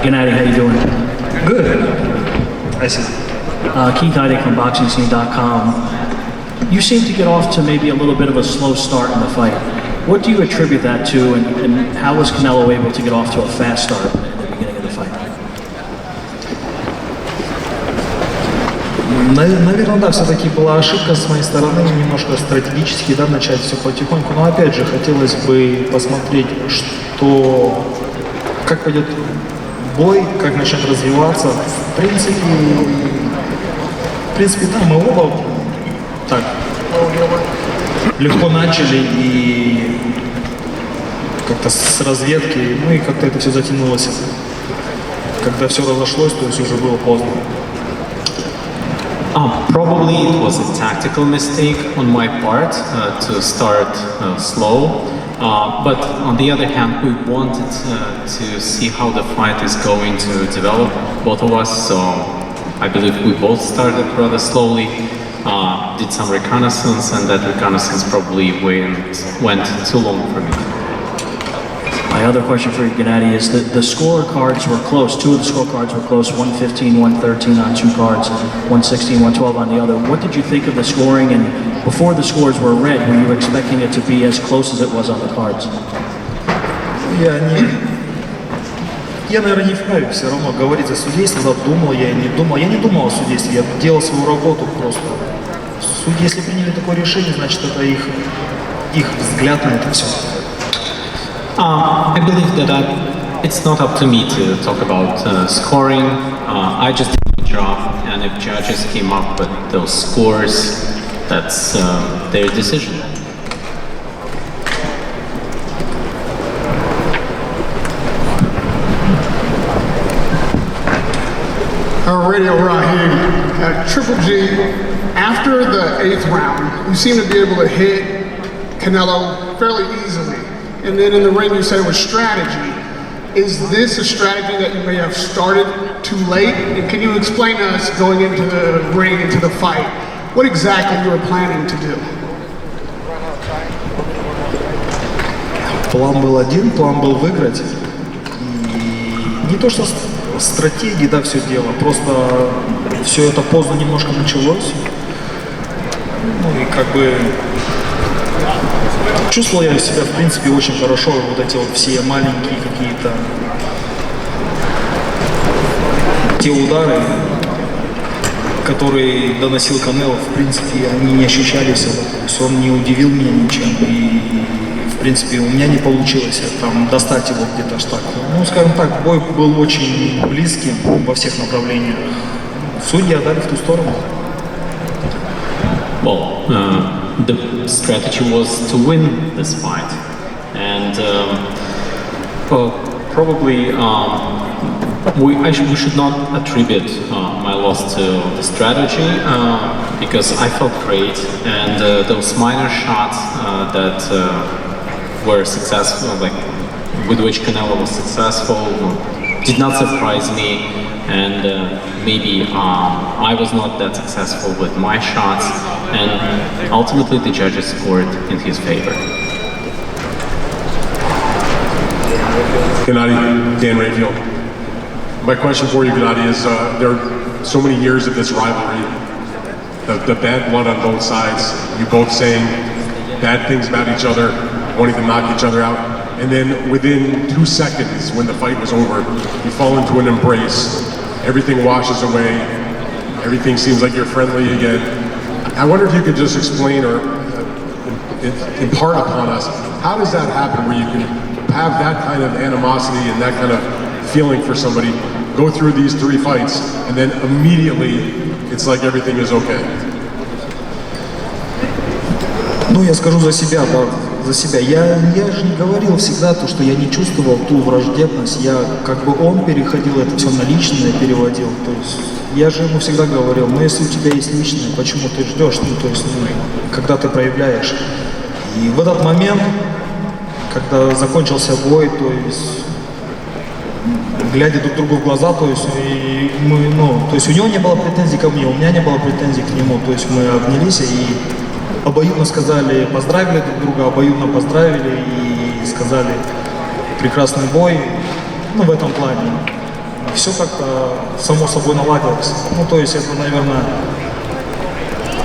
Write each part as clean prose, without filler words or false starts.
Gennadiy, how you doing? Good. I see. Keith Heidig from BoxingScene.com. You seem to get off to maybe a little bit of a slow start in the fight. What do you attribute that to, and how was Canelo able to get off to a fast start in the beginning of the fight? Наверное, да, все-таки была ошибка с моей стороны, немножко стратегически, да, начать все потихоньку. Но опять же, хотелось бы посмотреть, как пойдет бой, как начнет развиваться. В принципе, да, мы оба так легко начали и как-то с разведки, ну и как-то это все затянулось. Когда все разошлось, то есть уже было поздно. Probably it was a tactical mistake on my part to start slow, but on the other hand, we wanted to see how the fight is going to develop, both of us, so I believe we both started rather slowly, did some reconnaissance, and that reconnaissance probably went too long for me. My other question for you, Gennadiy, is that the scorecards were close. Two of the scorecards were close, 115, 113 on two cards, 116, 112 on the other. What did you think of the scoring? And before the scores were read, were you expecting it to be as close as it was on the cards? Я, наверное, не вправе все равно говорить за судейство, да, думал я, не думал. Я не думал о судействе, я делал свою работу просто. Судьи, если приняли такое решение, значит, это их взгляд на это все. I believe that it's not up to me to talk about scoring. I just did my job, and if judges came up with those scores, that's their decision. Radio Rahim, Triple G, after the 8th round, you seem to be able to hit Canelo fairly easily. And then in the ring you said it was strategy. Is this a strategy that you may have started too late? And can you explain to us, going into the ring, into the fight, what exactly you were planning to do? План был один, план был выиграть. И не то, что стратегии, да, все дело, просто все это поздно немножко началось. Ну и как бы чувствовал я себя, в принципе, очень хорошо. Вот эти вот все маленькие какие-то те удары, которые доносил Канело, в принципе, они не ощущались. То есть он не удивил меня ничем. И, в принципе, у меня не получилось там достать его где-то аж так. Ну, скажем так, бой был очень близким во всех направлениях. Судьи отдали в ту сторону. Well, the strategy was to win this fight, and probably we should not attribute my loss to the strategy, because I felt great, and those minor shots that were successful, like with which Canelo was successful, did not surprise me, and maybe I was not that successful with my shots, and ultimately the judges scored in his favor. Gennadiy, Dan Rayfield. My question for you, Gennadiy, is there are so many years of this rivalry, the bad blood on both sides, you both saying bad things about each other, wanting to knock each other out, and then within 2 seconds when the fight was over, you fall into an embrace, everything washes away, everything seems like you're friendly again. I wonder if you could just explain or impart upon us, how does that happen where you can have that kind of animosity and that kind of feeling for somebody, go through these 3 fights, and then immediately it's like everything is okay? Ну, я скажу за себя, да, за себя. Я же не говорил всегда то, что я не чувствовал ту враждебность. Я, как бы он переходил это все на личное, переводил. То есть я же ему всегда говорил, ну, если у тебя есть личное, почему ты ждешь? Ну, то есть, когда ты проявляешь. И в этот момент, когда закончился бой, то есть, глядя друг другу в глаза, то есть, и мы, ну, то есть у него не было претензий ко мне, у меня не было претензий к нему. То есть мы обнялись и обоюдно сказали, поздравили друг друга, обоюдно поздравили и сказали прекрасный бой, ну, в этом плане. все как-то само собой наладилось. Ну, то есть это, наверное,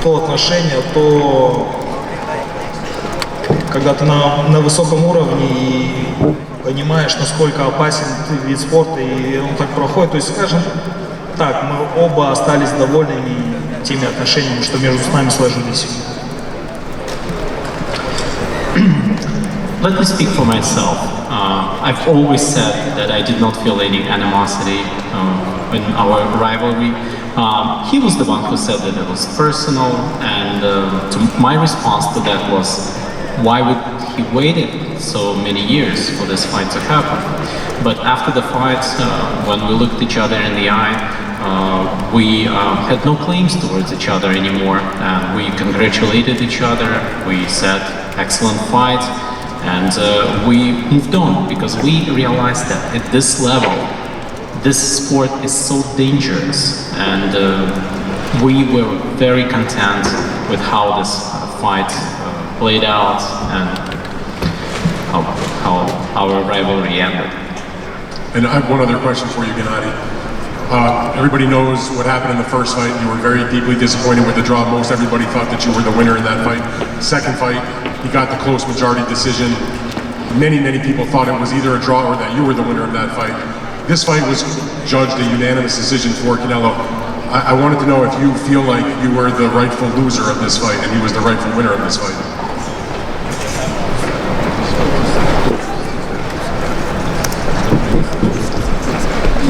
то отношение, то, когда ты на высоком уровне и понимаешь, насколько опасен вид спорта, и он так проходит. То есть, скажем так, мы оба остались довольными теми отношениями, что между нами сложились. Let me speak for myself. I've always said that I did not feel any animosity in our rivalry. He was the one who said that it was personal, and my response to that was, why would he waited so many years for this fight to happen? But after the fight, when we looked each other in the eye, we had no claims towards each other anymore, and we congratulated each other. We said, excellent fight. And we moved on because we realized that at this level, this sport is so dangerous, and we were very content with how this fight played out and how our rivalry ended. And I have one other question for you, Gennadiy. Everybody knows what happened in the first fight. You were very deeply disappointed with the draw. Most everybody thought that you were the winner in that fight. Second fight, you got the close majority decision. Many people thought it was either a draw or that you were the winner of that fight. This fight was judged a unanimous decision for Canelo. I wanted to know if you feel like you were the rightful loser of this fight and he was the rightful winner of this fight.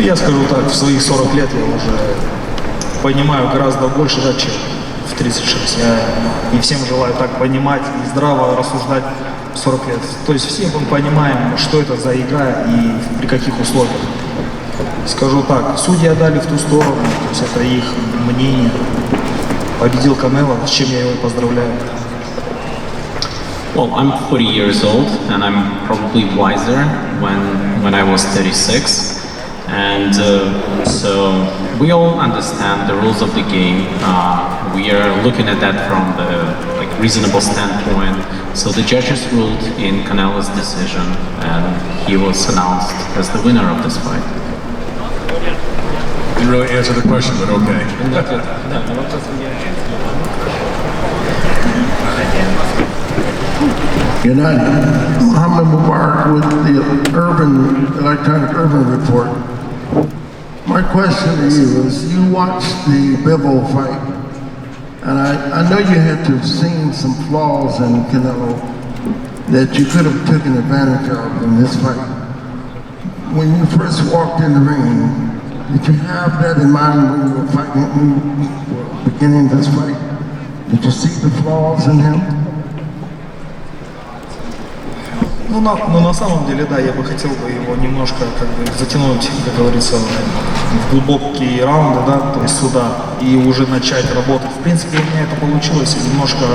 Я скажу так, в своих 40 лет я уже понимаю гораздо больше, да, чем в 36. Я и всем желаю так понимать и здраво рассуждать в 40 лет. То есть все мы понимаем, что это за игра и при каких условиях. Скажу так, судьи отдали в ту сторону, то есть это их мнение. Победил Канело, с чем я его и поздравляю. Well, I'm 40 years old, and I'm probably wiser when I was 36. And so we all understand the rules of the game. We are looking at that from the reasonable standpoint. So the judges ruled in Canelo's decision, and he was announced as the winner of this fight. Didn't really answer the question, but okay. Gennadiy, Muhammad Mubarak with the Electronic Urban Report. My question to you is, you watched the Bivol fight, and I know you had to have seen some flaws in Canelo that you could have taken advantage of in this fight. When you first walked in the ring, did you have that in mind when you were fighting, when you were beginning this fight? Did you see the flaws in him? Ну, на самом деле, да, я бы хотел бы его немножко как бы затянуть, как говорится, в глубокие раунды, да, то есть сюда, и уже начать работать. В принципе, у меня это получилось, немножко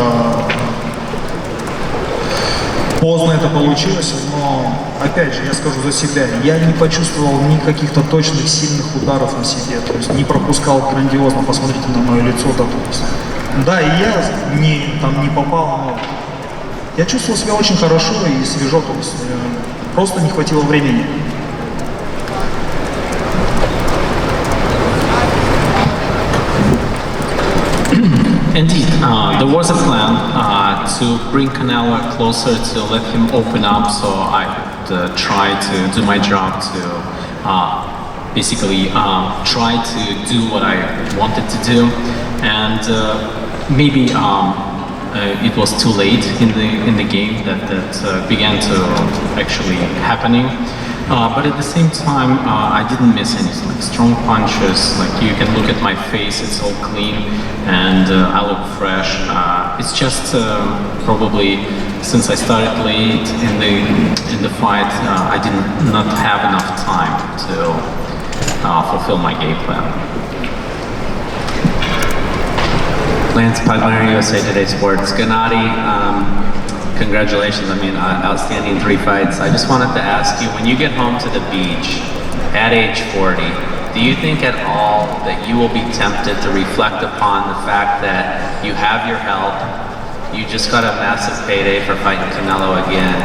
поздно это получилось, но, опять же, я скажу за себя, я не почувствовал ни каких-то точных, сильных ударов на себе, то есть не пропускал грандиозно, посмотрите на мое лицо, да, то есть. Да, и я не попал, но я чувствовал себя очень хорошо и свежо, то есть просто не хватило времени. Indeed, there was a plan to bring Canelo closer, to let him open up, so I could try to do my job to basically try to do what I wanted to do, and maybe it was too late in the game that began to actually happening. But at the same time, I didn't miss any strong punches. Like, you can look at my face; it's all clean, and I look fresh. It's just probably since I started late in the fight, I did not have enough time to fulfill my game plan. Lance Pudler, USA Today Sports. Gennadiy, congratulations. I mean, outstanding 3 fights. I just wanted to ask you, when you get home to the beach at age 40, do you think at all that you will be tempted to reflect upon the fact that you have your health, you just got a massive payday for fighting Canelo again,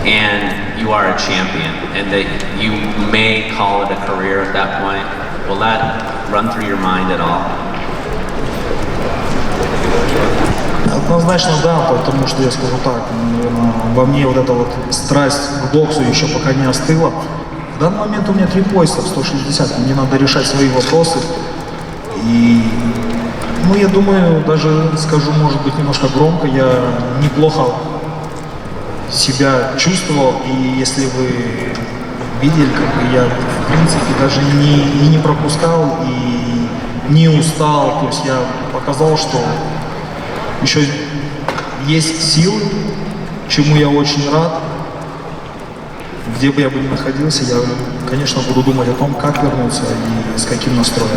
and you are a champion, and that you may call it a career at that point. Will that run through your mind at all? Однозначно да, потому что я скажу так, наверное, во мне вот эта вот страсть к боксу еще пока не остыла. В данный момент у меня 3 пояса в 160, мне надо решать свои вопросы. И, ну, я думаю, даже скажу, может быть, немножко громко, я неплохо себя чувствовал, и если вы видели, как бы я, в принципе, даже не пропускал и не устал, то есть я показал, что еще есть силы, чему я очень рад. Где бы я бы ни находился, я, конечно, буду думать о том, как вернуться и с каким настроем.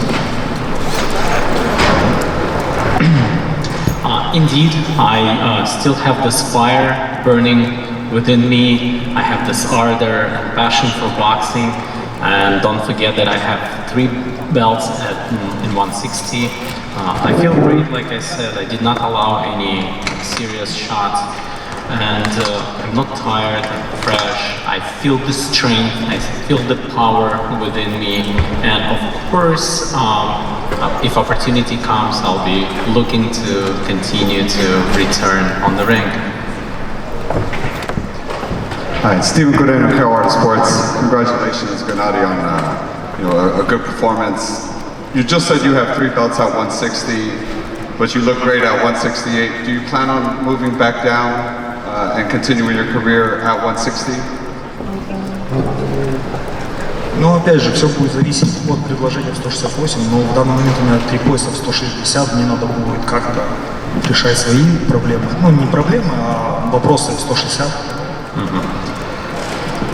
Indeed, I still have this fire burning within me. I have this ardor and passion for boxing. And don't forget that I have 3 belts in 160. I feel great, like I said. I did not allow any serious shots. And I'm not tired, I'm fresh. I feel the strength, I feel the power within me. And of course, if opportunity comes, I'll be looking to continue to return on the ring. Hi, Stephen Cordeiro, KOR Sports. Congratulations, Gennadiy, on a good performance. You just said you have 3 belts at 160, but you look great at 168. Do you plan on moving back down and continuing your career at 160? Но опять же, все будет зависеть от предложения в 168, но в данный момент у меня 3 пояса в 160, мне надо будет как-то решать свои проблемы. Ну, не проблемы, а вопросы в 160.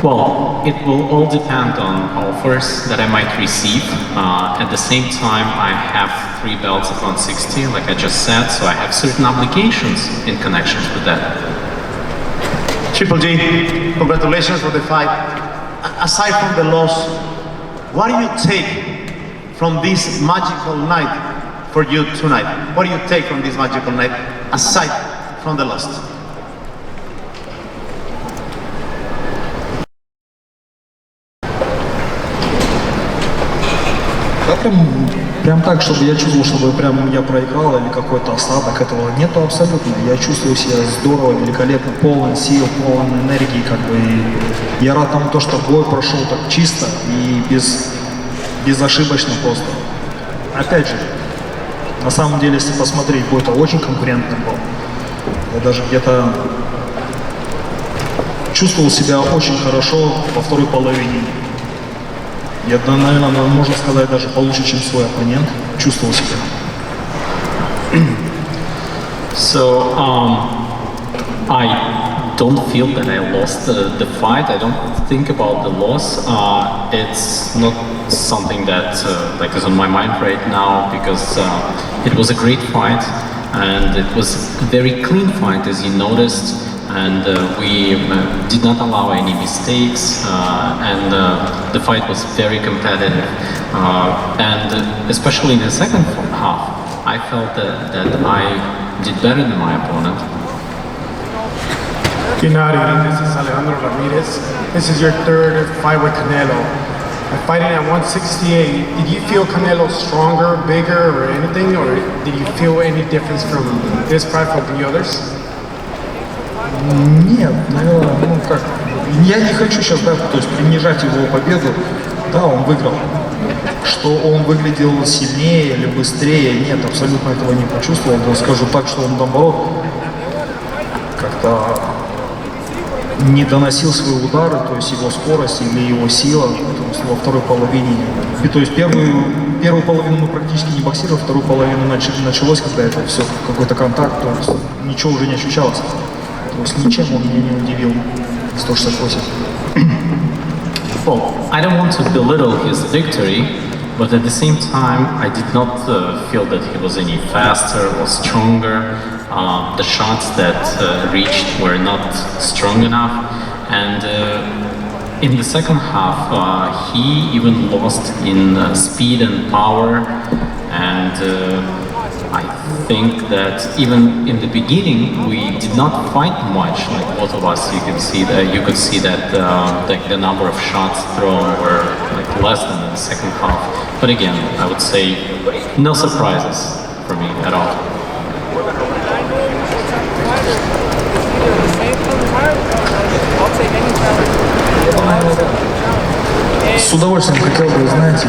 Well, it will all depend on offers that I might receive. At the same time, I have 3 belts at 160, like I just said, so I have certain obligations in connection with that. Triple G, congratulations for the fight. Aside from the loss, what do you take from this magical night for you tonight? What do you take from this magical night aside from the loss? Да, прям так, чтобы я чувствовал, чтобы прям я проиграл или какой-то осадок, этого нету абсолютно. Я чувствую себя здорово, великолепно, полон сил, полон энергии, как бы. И я рад тому, что бой прошел так чисто и безошибочно просто. Опять же, на самом деле, если посмотреть, бой-то очень конкурентный был. Я даже где-то чувствовал себя очень хорошо во второй половине. Я, наверное, можно сказать, даже получше, чем свой оппонент. Чувствовал себя. So, I don't feel that I lost the fight. I don't think about the loss. It's not something that like is on my mind right now because it was a great fight and it was a very clean fight, as you noticed. And we did not allow any mistakes, and the fight was very competitive. And especially in the second half, I felt that I did better than my opponent. Gennadiy, this is Alejandro Ramirez. This is your 3rd fight with Canelo. Fighting at 168, did you feel Canelo stronger, bigger, or anything, or did you feel any difference from this fight from the others? Нет, наверное, ну как, я не хочу сейчас, да, то есть принижать его победу, да, он выиграл. Что он выглядел сильнее или быстрее, нет, абсолютно этого не почувствовал, но скажу так, что он наоборот как-то не доносил свои удары, то есть его скорость или его сила, то есть во второй половине. И то есть первую половину мы практически не боксировали, вторую половину началось, когда это все какой-то контакт, то есть ничего уже не ощущалось. То есть ничем он меня не удивил. 168. Well, I don't want to belittle his victory, but at the same time, I did not feel that he was any faster or stronger. The shots that reached were not strong enough, and in the second half, he even lost in speed and power, and I think that even in the beginning we did not fight much. Like both of us, you could see that like the number of shots thrown were like less than in the second half. But again, I would say no surprises for me at all. С удовольствием хотел бы, знаете,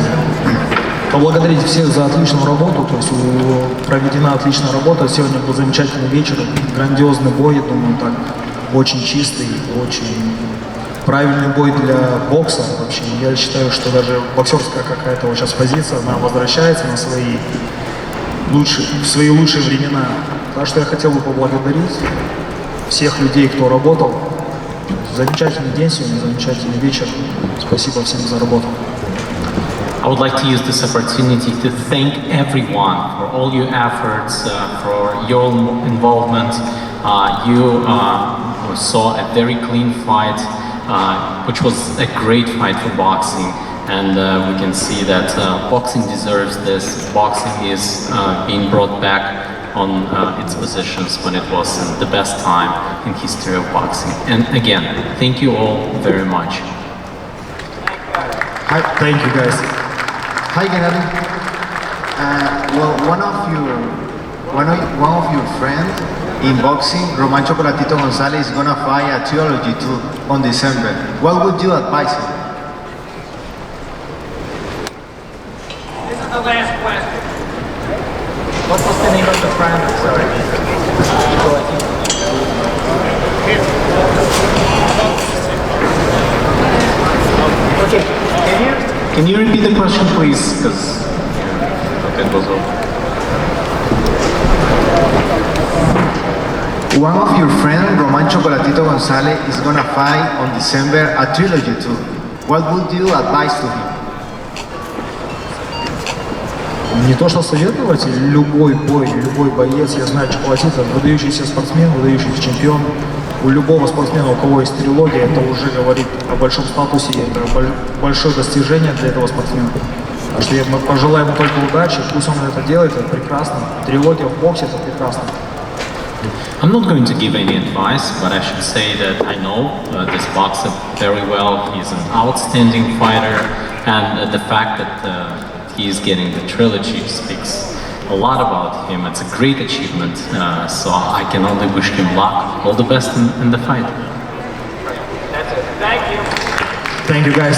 поблагодарить всех за отличную работу. То есть проведена отличная работа. Сегодня был замечательный вечер, грандиозный бой, думаю, так, очень чистый, очень правильный бой для бокса вообще. Я считаю, что даже боксерская какая-то вот сейчас позиция, она возвращается на свои лучшие времена. Так что я хотел бы поблагодарить всех людей, кто работал. Замечательный день сегодня, замечательный вечер. Спасибо всем за работу. I would like to use this opportunity to thank everyone for all your efforts, for your involvement. You saw a very clean fight, which was a great fight for boxing. And we can see that boxing deserves this. Boxing is being brought back on its positions when it was the best time in history of boxing. And again, thank you all very much. Hi, thank you guys. Hi, Gennadiy. Well, one of your friends in boxing, Roman Chocolatito Gonzalez, is gonna fight a trilogy too on December. What would you advise him? This is the last question. What was the name of the friend? I'm sorry. Okay, Can you repeat the question, please? Because it was over. One of your friends, Roman Chocolatito Gonzalez, is gonna fight on December a trilogy too. What would you advise to him? Не то что советовать, любой бой, любой боец, я знаю, Чоколатито выдающийся спортсмен, выдающийся чемпион. У любого спортсмена, у кого есть трилогия, это уже говорит о большом статусе, это большое достижение для этого спортсмена. Так что мы пожелаем ему только удачи, пусть он это делает, это прекрасно. Трилогия в боксе, это прекрасно. I'm not going to give any advice, but I should say that I know this boxer very well. He's an outstanding fighter, and the fact that he is getting the trilogy speaks a lot about him. It's a great achievement, so I can only wish him luck. All the best in the fight. that's it. Thank you. Thank you guys.